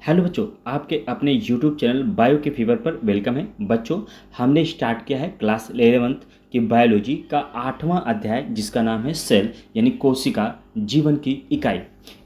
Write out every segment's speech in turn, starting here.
Hello बच्चों, आपके अपने यूट्यूब चैनल बायो के फीवर पर वेलकम है। बच्चों, हमने स्टार्ट किया है क्लास 11th की बायोलॉजी का 8वां अध्याय, जिसका नाम है सेल यानी कोशिका, जीवन की इकाई।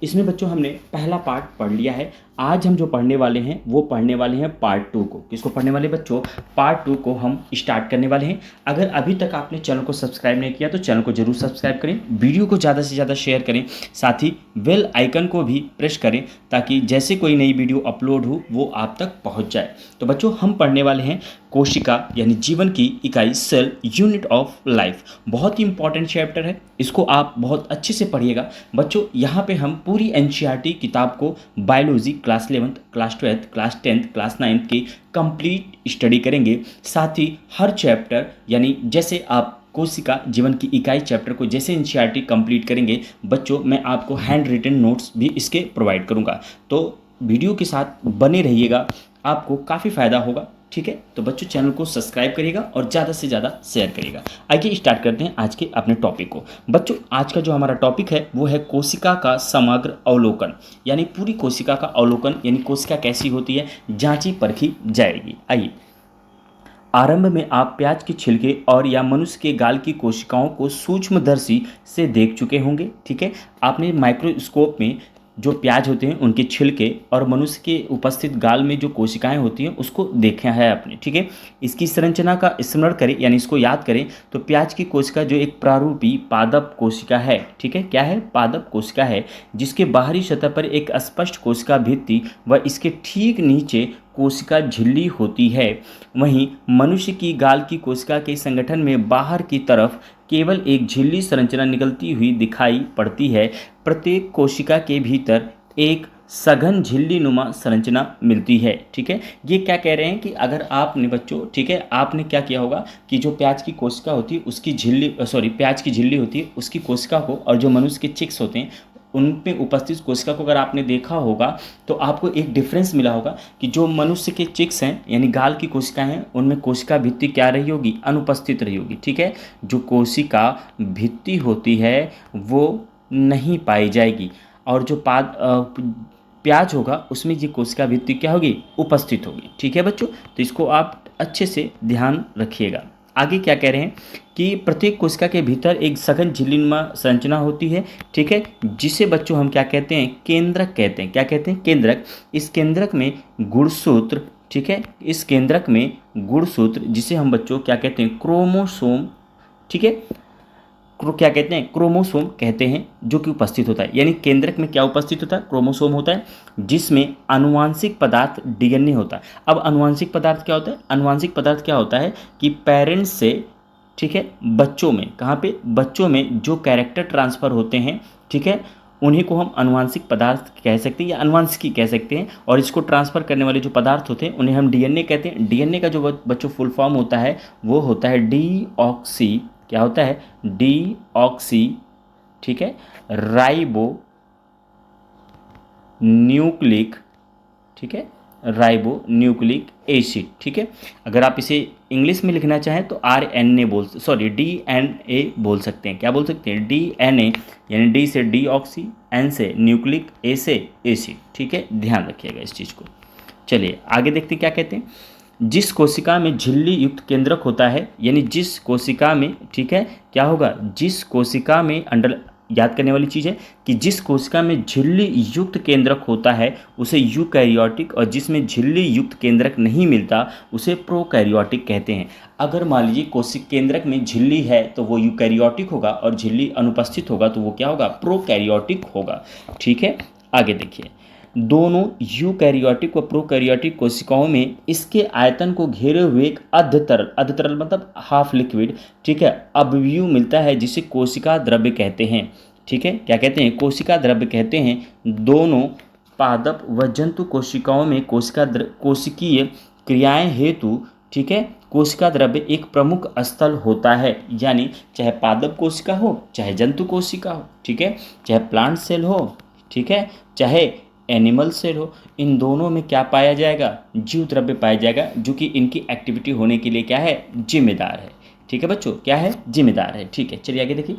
इसमें बच्चों हमने पहला पार्ट पढ़ लिया है। आज हम जो पढ़ने वाले हैं वो पढ़ने वाले हैं पार्ट 2 को। किसको पढ़ने वाले बच्चों? पार्ट 2 को हम स्टार्ट करने वाले हैं। अगर अभी तक आपने चैनल को सब्सक्राइब नहीं किया तो चैनल को जरूर सब्सक्राइब करें, वीडियो को ज़्यादा से ज़्यादा शेयर करें, साथ ही बेल आइकन को भी प्रेस करें ताकि जैसे कोई नई वीडियो अपलोड हो वो आप तक पहुंच जाए। तो बच्चों, हम पढ़ने वाले हैं कोशिका यानी जीवन की इकाई, सेल, यूनिट ऑफ लाइफ। बहुत ही इंपॉर्टेंट चैप्टर है, इसको आप बहुत अच्छे से पढ़िएगा। बच्चों, यहाँ पे हम पूरी एनसीईआरटी किताब को biology class 11th, class 12th, class 10th, class 9th की कंप्लीट स्टडी करेंगे। साथ ही हर चैप्टर यानी जैसे आप कोशिका जीवन की इकाई चैप्टर को जैसे एनसीईआरटी कंप्लीट करेंगे बच्चों, मैं आपको हैंड रिटन नोट्स भी इसके प्रोवाइड करूंगा। तो वीडियो के साथ बने रहिएगा, आपको काफ़ी फ़ायदा होगा। ठीक है, तो बच्चों चैनल को सब्सक्राइब करिएगा और ज़्यादा से ज़्यादा शेयर करिएगा। आइए स्टार्ट करते हैं आज के अपने टॉपिक को। बच्चों, आज का जो हमारा टॉपिक है वो है कोशिका का समग्र अवलोकन, यानी पूरी कोशिका का अवलोकन, यानी कोशिका कैसी होती है जांची परखी जाएगी। आइए, आरंभ में आप प्याज के छिलके और या मनुष्य के गाल की कोशिकाओं को सूक्ष्मदर्शी से देख चुके होंगे। ठीक है, आपने माइक्रोस्कोप में जो प्याज होते हैं उनके छिलके और मनुष्य के उपस्थित गाल में जो कोशिकाएं होती हैं उसको देखा है आपने। ठीक है, इसकी संरचना का स्मरण करें यानी इसको याद करें तो प्याज की कोशिका जो एक प्रारूपी पादप कोशिका है। ठीक है, क्या है? पादप कोशिका है, जिसके बाहरी सतह पर एक स्पष्ट कोशिका भित्ति व इसके ठीक नीचे कोशिका झिल्ली होती है। वहीं मनुष्य की गाल की कोशिका के संगठन में बाहर की तरफ केवल एक झिल्ली संरचना निकलती हुई दिखाई पड़ती है। प्रत्येक कोशिका के भीतर एक सघन झिल्ली नुमा संरचना मिलती है। ठीक है, ये क्या कह रहे हैं कि अगर आपने बच्चों, ठीक है, आपने क्या किया होगा कि जो प्याज की कोशिका होती है उसकी झिल्ली, प्याज की झिल्ली होती है उसकी कोशिका को, और जो मनुष्य के चिक्स होते हैं उनमें उपस्थित कोशिका को अगर आपने देखा होगा तो आपको एक डिफरेंस मिला होगा कि जो मनुष्य के चिक्स हैं यानी गाल की कोशिकाएं हैं उनमें कोशिका भित्ति क्या रही होगी? अनुपस्थित रही होगी। ठीक है, जो कोशिका भित्ति होती है वो नहीं पाई जाएगी, और जो प्याज होगा उसमें ये कोशिका भित्ति क्या होगी? उपस्थित होगी। ठीक है बच्चों, तो इसको आप अच्छे से ध्यान रखिएगा। आगे क्या कह रहे हैं कि प्रत्येक कोशिका के भीतर एक सघन झिल्लीनुमा संरचना होती है। ठीक है, जिसे बच्चों हम क्या कहते हैं? केंद्रक कहते हैं। क्या कहते हैं? केंद्रक। इस केंद्रक में गुणसूत्र, ठीक है, इस केंद्रक में गुणसूत्र जिसे हम बच्चों क्या कहते हैं? क्रोमोसोम। ठीक है, क्या कहते हैं? क्रोमोसोम कहते हैं, जो कि उपस्थित होता है। यानी केंद्रक में क्या उपस्थित होता है? क्रोमोसोम होता है, जिसमें आनुवांशिक पदार्थ डीएनए होता है। अब आनुवांशिक पदार्थ क्या होता है? आनुवांशिक पदार्थ क्या होता है कि पेरेंट्स से, ठीक है, बच्चों में, कहाँ पे? बच्चों में जो कैरेक्टर ट्रांसफ़र होते हैं, ठीक है, उन्हीं को हम आनुवांशिक पदार्थ कह सकते हैं या आनुवांशिकी कह सकते हैं। और इसको ट्रांसफ़र करने वाले जो पदार्थ होते हैं उन्हें हम डीएनए कहते हैं। डीएनए का जो बच्चों फुल फॉर्म होता है वो होता है डीऑक्सी, क्या होता है? डीऑक्सी, ठीक है, राइबो न्यूक्लिक, ठीक है, राइबो न्यूक्लिक एसिड। ठीक है, अगर आप इसे इंग्लिश में लिखना चाहें तो डीएनए बोल सकते हैं। क्या बोल सकते हैं? डीएनए, यानी डी से डीऑक्सी, एन से न्यूक्लिक, ए से एसिड। ठीक है, ध्यान रखिएगा इस चीज़ को। चलिए आगे देखते हैं क्या कहते हैं। जिस कोशिका में झिल्ली युक्त केंद्रक होता है, यानी जिस कोशिका में, ठीक है, क्या होगा? जिस कोशिका में, याद करने वाली चीज़ है कि जिस कोशिका में झिल्ली युक्त केंद्रक होता है उसे यूकैरियोटिक, और जिसमें झिल्ली युक्त केंद्रक नहीं मिलता उसे प्रोकैरियोटिक कहते हैं। अगर मान लीजिए कोशिका केंद्रक में झिल्ली है तो वो यूकैरियोटिक होगा, और झिल्ली अनुपस्थित होगा तो वो क्या होगा? प्रोकैरियोटिक होगा। ठीक है, आगे देखिए। दोनों यूकैरियोटिक व प्रोकैरियोटिक कोशिकाओं में इसके आयतन को घेरे हुए एक अर्धतरल मतलब हाफ लिक्विड, ठीक है, अवयव मिलता है जिसे कोशिका द्रव्य कहते हैं। ठीक है, क्या कहते हैं? कोशिका द्रव्य कहते हैं। दोनों पादप व जंतु कोशिकाओं में कोशिकीय क्रियाएं हेतु, ठीक है, कोशिका द्रव्य एक प्रमुख स्थल होता है। यानी चाहे पादप कोशिका हो चाहे जंतु कोशिका हो, ठीक है, चाहे प्लांट सेल हो, ठीक है, चाहे एनिमल सेल हो, इन दोनों में क्या पाया जाएगा? जीव द्रव्य पाया जाएगा, जो कि इनकी एक्टिविटी होने के लिए क्या है? जिम्मेदार है। ठीक है बच्चों, क्या है? जिम्मेदार है। ठीक है, चलिए आगे देखिए।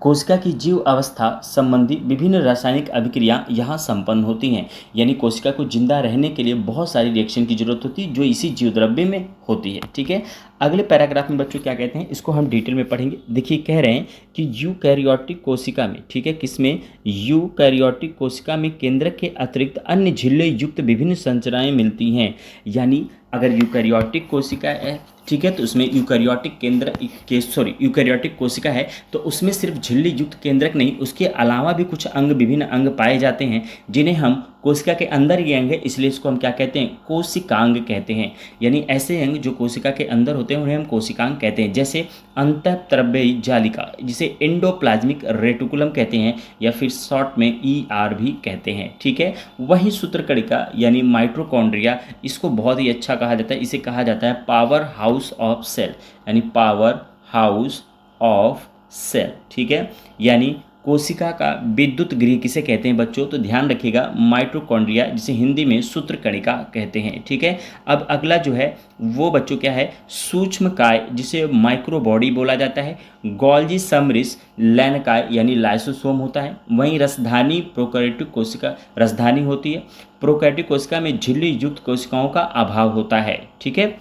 कोशिका की जीव अवस्था संबंधी विभिन्न रासायनिक अभिक्रिया यहाँ संपन्न होती हैं। यानी कोशिका को जिंदा रहने के लिए बहुत सारी रिएक्शन की जरूरत होती है जो इसी जीव द्रव्य में होती है। ठीक है, अगले पैराग्राफ में बच्चों क्या कहते हैं, इसको हम डिटेल में पढ़ेंगे। देखिए, कह रहे हैं कि यूकैरियोटिक कोशिका में, ठीक है, किसमें, यूकैरियोटिक कोशिका में केंद्रक के अतिरिक्त अन्य झिल्ली युक्त विभिन्न संरचनाएं मिलती हैं। यानी अगर यूकैरियोटिक कोशिका है, ठीक है, तो उसमें यूकैरियोटिक केंद्र के यूकैरियोटिक कोशिका है तो उसमें सिर्फ झिल्ली युक्त केंद्रक नहीं, उसके अलावा भी कुछ अंग, विभिन्न अंग पाए जाते हैं जिन्हें हम कोशिका के अंदर ये अंग है, इसलिए इसको हम क्या कहते हैं, कोशिकांग कहते हैं। यानी ऐसे अंग जो कोशिका के अंदर होते हैं उन्हें हम कोशिकांग कहते हैं। जैसे अंतःद्रव्यी जालिका, जिसे एंडोप्लाज्मिक रेटिकुलम कहते हैं या फिर शॉर्ट में ER भी कहते हैं। ठीक है, वही सूत्रकणिका यानी माइटोकॉन्ड्रिया, इसको बहुत ही अच्छा कहा जाता है, इसे कहा जाता है पावर हाउस ऑफ सेल, यानी पावर हाउस ऑफ सेल। ठीक है, यानी कोशिका का विद्युत गृह किसे कहते हैं बच्चों, तो ध्यान रखिएगा माइटोकॉन्ड्रिया, जिसे हिंदी में सूत्रकणिका कहते हैं। ठीक है, अब अगला जो है वो बच्चों क्या है, सूक्ष्मकाय, जिसे माइक्रोबॉडी बोला जाता है। गोल्जी समृस लैनकाय यानी लाइसोसोम होता है। वहीं रसधानी प्रोकैरियोटिक कोशिका रसधानी होती है। प्रोकैरियोटिक कोशिका में झिल्ली युक्त कोशिकाओं का अभाव होता है। ठीक है,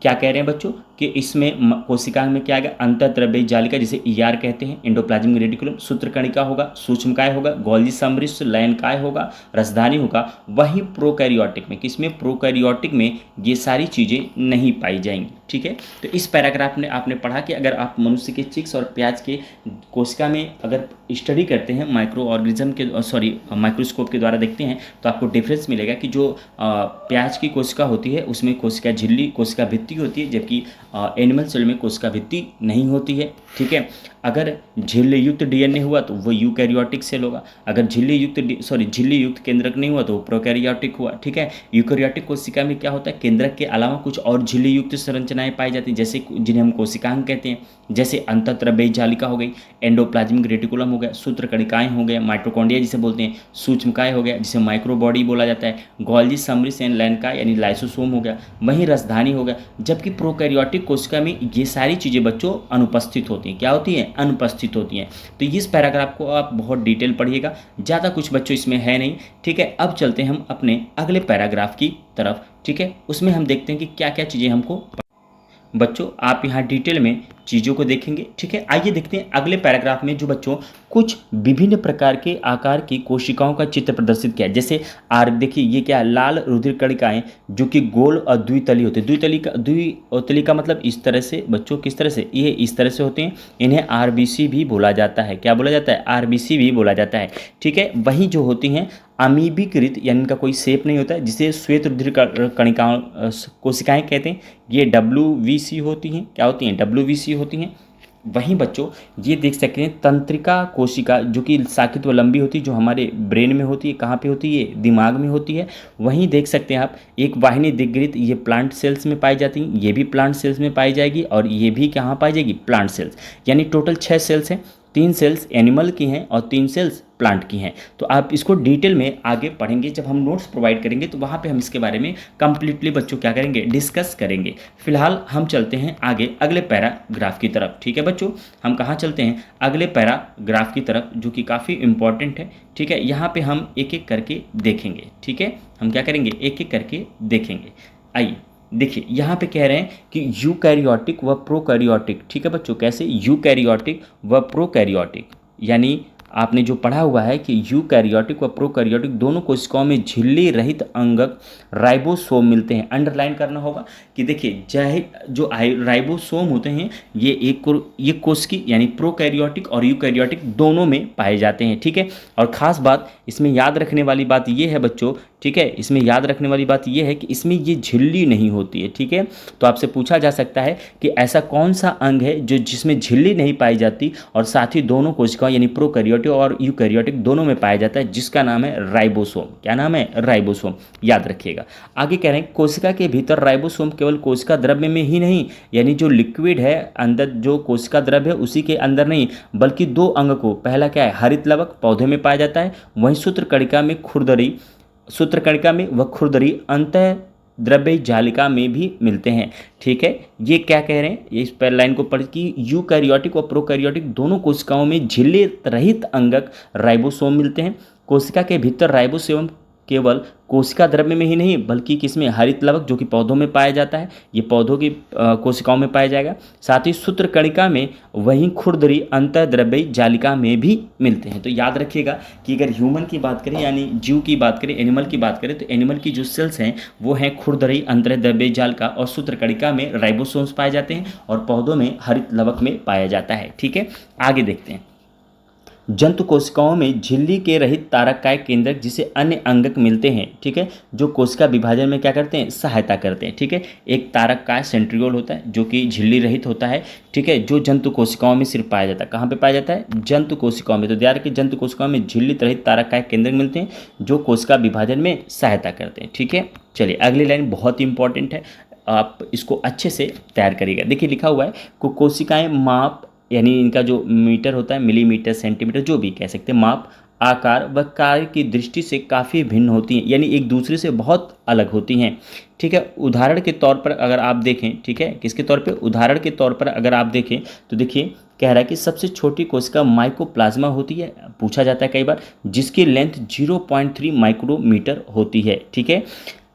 क्या कह रहे हैं बच्चों कि इसमें कोशिकांग में क्या आएगा, अंतःद्रव्यी जालिका जिसे ER कहते हैं, एंडोप्लाज्मिक रेटिकुलम, सूत्रकणिका होगा, सूक्ष्मकाय होगा, गोल्जी समृस लैनकाय होगा, रसधानी होगा। वहीं प्रोकैरियोटिक में, किसमें, प्रोकैरियोटिक में ये सारी चीज़ें नहीं पाई जाएंगी। ठीक है, तो इस पैराग्राफ में आपने पढ़ा कि अगर आप मनुष्य के चिक्स और प्याज के कोशिका में अगर स्टडी करते हैं, माइक्रो ऑर्गेनिज्म के माइक्रोस्कोप के द्वारा देखते हैं तो आपको डिफरेंस मिलेगा कि जो प्याज की कोशिका होती है उसमें कोशिका झिल्ली, कोशिका भित्ति होती है, जबकि एनिमल सेल में कोशिका भित्ति नहीं होती है। ठीक है, अगर झिल्ली युक्त DNA हुआ तो वो यूकैरियोटिक सेल होगा, अगर झिल्ली युक्त केंद्रक नहीं हुआ तो वो प्रोकैरियोटिक हुआ। ठीक है, यूकैरियोटिक कोशिका में क्या होता है, केंद्रक के अलावा कुछ और झिल्ली युक्त संरचनाएं पाई जाती हैं, जैसे जिन्हें हम कोशिकांग कहते हैं। जैसे अंतःद्रव्यी जालिका हो गई, एंडोप्लाज्मिक रेटिकुलम हो गया, सूत्रकणिकाएं हो गया, माइटोकॉन्ड्रिया जिसे बोलते हैं, सूक्ष्मकाय हो गया जिसे माइक्रोबॉडी बोला जाता है, गोल्जी समृस लैनकाय यानी लाइसोसोम हो गया, वहीं रसधानी हो गया। जबकि प्रोकैरियोटिक कोशिका में ये सारी चीज़ें बच्चों अनुपस्थित होती हैं। क्या होती हैं, अनुपस्थित होती हैं। तो इस पैराग्राफ को आप बहुत डिटेल पढ़िएगा, ज़्यादा कुछ बच्चों इसमें है नहीं। ठीक है, अब चलते हैं हम अपने अगले पैराग्राफ की तरफ। ठीक है, उसमें हम देखते हैं कि क्या क्या चीज़ें हमको बच्चों आप यहाँ डिटेल में चीज़ों को देखेंगे। ठीक है, आइए देखते हैं अगले पैराग्राफ में जो बच्चों कुछ विभिन्न प्रकार के आकार की कोशिकाओं का चित्र प्रदर्शित किया है। जैसे देखिए ये क्या, लाल रुधिर कणिकाएं जो कि गोल और द्वितली होते हैं। द्वितली का मतलब इस तरह से बच्चों, किस तरह से, ये इस तरह से होते हैं। इन्हें RBC भी बोला जाता है। क्या बोला जाता है, RBC भी बोला जाता है। ठीक है, वहीं जो होती हैं अमीबीकृत, यानी इनका कोई शेप नहीं होता है, जिसे श्वेत रुधिर कणिकाओं कोशिकाएं कहते हैं, ये WBC होती हैं। क्या होती हैं, WBC होती हैं। वहीं बच्चों ये देख सकते हैं तंत्रिका कोशिका जो कि साकित व लंबी होती है, जो हमारे ब्रेन में होती है। कहाँ पे होती है, दिमाग में होती है। वहीं देख सकते हैं आप एक वाहिनी दिग्गृत, ये प्लांट सेल्स में पाई जाती हैं, ये भी प्लांट सेल्स में पाई जाएगी और ये भी कहाँ पाई जाएगी, प्लांट सेल्स। यानी टोटल 6 सेल्स हैं, 3 सेल्स एनिमल की हैं और 3 सेल्स प्लांट की हैं। तो आप इसको डिटेल में आगे पढ़ेंगे, जब हम नोट्स प्रोवाइड करेंगे तो वहाँ पे हम इसके बारे में कंप्लीटली बच्चों क्या करेंगे, डिस्कस करेंगे। फिलहाल हम चलते हैं आगे अगले पैराग्राफ की तरफ। ठीक है बच्चों, हम कहाँ चलते हैं, अगले पैराग्राफ की तरफ, जो कि काफ़ी इंपॉर्टेंट है। ठीक है, यहाँ पे हम एक एक करके देखेंगे। ठीक है, हम क्या करेंगे, एक एक करके देखेंगे। आइए देखिए, यहाँ पे कह रहे हैं कि यूकैरियोटिक व प्रोकैरियोटिक। ठीक है बच्चों, कैसे, यूकैरियोटिक व प्रोकैरियोटिक, यानी आपने जो पढ़ा हुआ है कि यूकैरियोटिक व प्रोकैरियोटिक दोनों कोशिकाओं में झिल्ली रहित अंगक राइबोसोम मिलते हैं। अंडरलाइन करना होगा कि देखिए, चाहे जो राइबोसोम होते हैं ये कोशिकी यानी प्रोकैरियोटिक और यूकैरियोटिक दोनों में पाए जाते हैं। ठीक है, और ख़ास बात इसमें याद रखने वाली बात ये है बच्चों, ठीक है, इसमें याद रखने वाली बात यह है कि इसमें ये झिल्ली नहीं होती है। ठीक है, तो आपसे पूछा जा सकता है कि ऐसा कौन सा अंग है जो जिसमें झिल्ली नहीं पाई जाती और साथ ही दोनों कोशिकाओं यानी प्रोकैरियोटिक और यूकैरियोटिक दोनों में पाया जाता है, जिसका नाम है राइबोसोम। क्या नाम है, राइबोसोम। याद रखिएगा। आगे कह रहे हैं कोशिका के भीतर राइबोसोम केवल कोशिका द्रव्य में ही नहीं, यानी जो लिक्विड है अंदर, जो कोशिका द्रव्य है उसी के अंदर नहीं, बल्कि 2 अंग को, पहला क्या है, हरित लवक पौधे में पाया जाता है, वहीं सूत्रकणिका में व खुरदरी अंत द्रव्य जालिका में भी मिलते हैं। ठीक है, ये क्या कह रहे हैं, ये इस पर लाइन को पढ़ कि यूकैरियोटिक और प्रोकैरियोटिक दोनों कोशिकाओं में झिल्ली रहित अंगक राइबोसोम मिलते हैं। कोशिका के भीतर राइबोसोम केवल कोशिका द्रव्य में ही नहीं बल्कि किसमें, हरित लवक जो कि पौधों में पाया जाता है, ये पौधों की कोशिकाओं में पाया जाएगा। साथ ही सूत्रकणिका में, वहीं खुरदरी अंतर्द्रव्यी जालिका में भी मिलते हैं। तो याद रखिएगा कि अगर ह्यूमन की बात करें यानी जीव की बात करें, एनिमल की बात करें, तो एनिमल की जो सेल्स हैं वो हैं खुरदरी अंतर्द्रव्यी जालिका और सूत्रकणिका में राइबोसोम्स पाए जाते हैं और पौधों में हरित लवक में पाया जाता है। ठीक है, आगे देखते हैं। जंतु कोशिकाओं में झिल्ली के रहित तारककाय केंद्रक जिसे अन्य अंगक मिलते हैं। ठीक है, जो कोशिका विभाजन में क्या करते हैं, सहायता करते हैं। ठीक है, एक तारककाय सेंट्रियोल होता है जो कि झिल्ली रहित होता है। ठीक है, जो जंतु कोशिकाओं में सिर्फ पाया जाता है। कहाँ पे पाया जाता है, जंतु कोशिकाओं में। तो ध्यान रखिए, जंतु कोशिकाओं में झिल्ली रहित तारककाय केंद्रक मिलते हैं जो कोशिका विभाजन में सहायता करते हैं। ठीक है, चलिए अगली लाइन बहुत ही इंपॉर्टेंट है, आप इसको अच्छे से तैयार करिएगा। देखिए लिखा हुआ है, कोशिकाएं माप यानी इनका जो मीटर होता है, मिलीमीटर, सेंटीमीटर, जो भी कह सकते हैं, माप, आकार व कार्य की दृष्टि से काफ़ी भिन्न होती हैं, यानी एक दूसरे से बहुत अलग होती हैं। ठीक है, उदाहरण के तौर पर अगर आप देखें, ठीक है, किसके तौर पे, उदाहरण के तौर पर अगर आप देखें तो देखिए कह रहा है कि सबसे छोटी कोशिका माइकोप्लाज्मा होती है, पूछा जाता है कई बार, जिसकी लेंथ 0.3 माइक्रोमीटर होती है। ठीक है,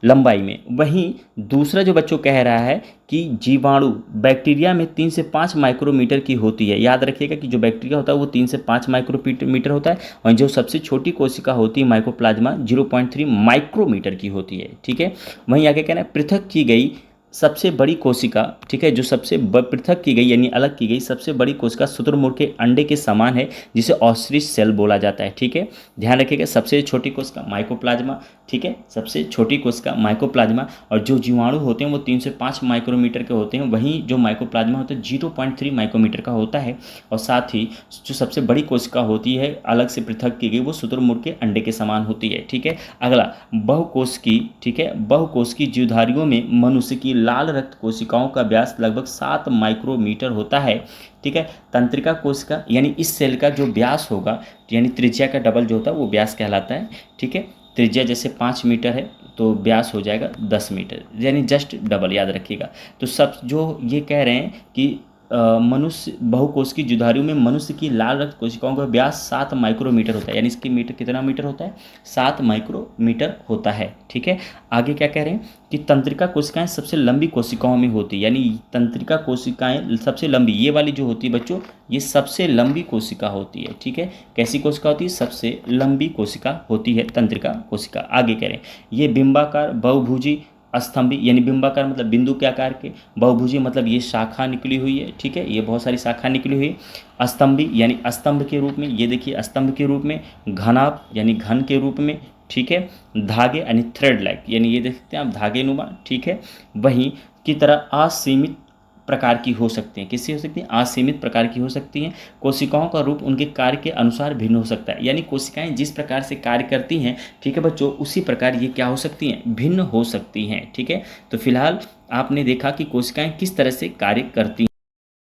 लंबाई में। वहीं दूसरा जो बच्चों कह रहा है कि जीवाणु बैक्टीरिया में 3 से 5 माइक्रोमीटर की होती है। याद रखिएगा कि जो बैक्टीरिया होता है वो 3 से 5 माइक्रोमीटर होता है और जो सबसे छोटी कोशिका होती है माइकोप्लाज्मा 0.3 माइक्रोमीटर की होती है। ठीक है, वहीं आगे कहना है पृथक की गई सबसे बड़ी कोशिका, ठीक है, जो सबसे पृथक की गई यानी अलग की गई सबसे बड़ी कोशिका शुतुरमुर्ग के अंडे के समान है जिसे ऑस्ट्रिच सेल बोला जाता है। ठीक है, ध्यान रखिएगा, सबसे छोटी कोशिका माइकोप्लाज्मा। ठीक है, सबसे छोटी कोशिका माइकोप्लाज्मा और जो जीवाणु होते हैं वो 3 से 5 माइक्रोमीटर के होते हैं, वहीं जो माइकोप्लाज्मा होता है 0.3 माइक्रोमीटर का होता है। और साथ ही जो सबसे बड़ी कोशिका होती है अलग से पृथक की गई वो शुतुरमुर्ग के अंडे के समान होती है। ठीक है, अगला बहुकोश की, ठीक है, बहुकोश की जीवधारियों में मनुष्य की लाल रक्त कोशिकाओं का व्यास लगभग 7 माइक्रोमीटर होता है। ठीक है, तंत्रिका कोशिका यानी इस सेल का जो व्यास होगा यानी त्रिज्या का डबल जो होता है वो व्यास कहलाता है। ठीक है, त्रिज्या जैसे 5 मीटर है तो व्यास हो जाएगा 10 मीटर, यानी जस्ट डबल, याद रखिएगा। तो सब जो ये कह रहे हैं कि मनुष्य बहुकोश की जुधारियों में मनुष्य की लाल रक्त कोशिकाओं का व्यास 7 माइक्रोमीटर होता है, यानी इसकी मीटर कितना मीटर होता है, 7 माइक्रोमीटर होता है। ठीक है, आगे क्या कह रहे हैं कि तंत्रिका कोशिकाएं सबसे लंबी कोशिकाओं में होती है, यानी तंत्रिका कोशिकाएं सबसे लंबी, ये वाली जो होती है बच्चों ये सबसे लंबी कोशिका होती है। ठीक है, कैसी कोशिका होती है, सबसे लंबी कोशिका होती है तंत्रिका कोशिका। आगे कह रहे हैं ये बिंबाकार बहुभुजी स्तंभी यानी बिंबाकार मतलब बिंदु के आकार के, बहुभुजी मतलब ये शाखा निकली हुई है। ठीक है, ये बहुत सारी शाखा निकली हुई है। स्तंभी यानी स्तंभ के रूप में, ये देखिए स्तंभ के रूप में, घनाभ यानी घन के रूप में। ठीक है, धागे यानी थ्रेड लाइक यानी ये देख सकते हैं आप धागे नुमा। ठीक है, वहीं की तरह असीमित प्रकार की हो सकती हैं, किससे हो सकती हैं, असीमित प्रकार की हो सकती हैं। कोशिकाओं का रूप उनके कार्य के अनुसार भिन्न हो सकता है, यानी कोशिकाएं जिस प्रकार से कार्य करती हैं, ठीक है बच्चों, उसी प्रकार ये क्या हो सकती हैं, भिन्न हो सकती हैं। ठीक है, तो फिलहाल आपने देखा कि कोशिकाएं किस तरह से कार्य करती हैं।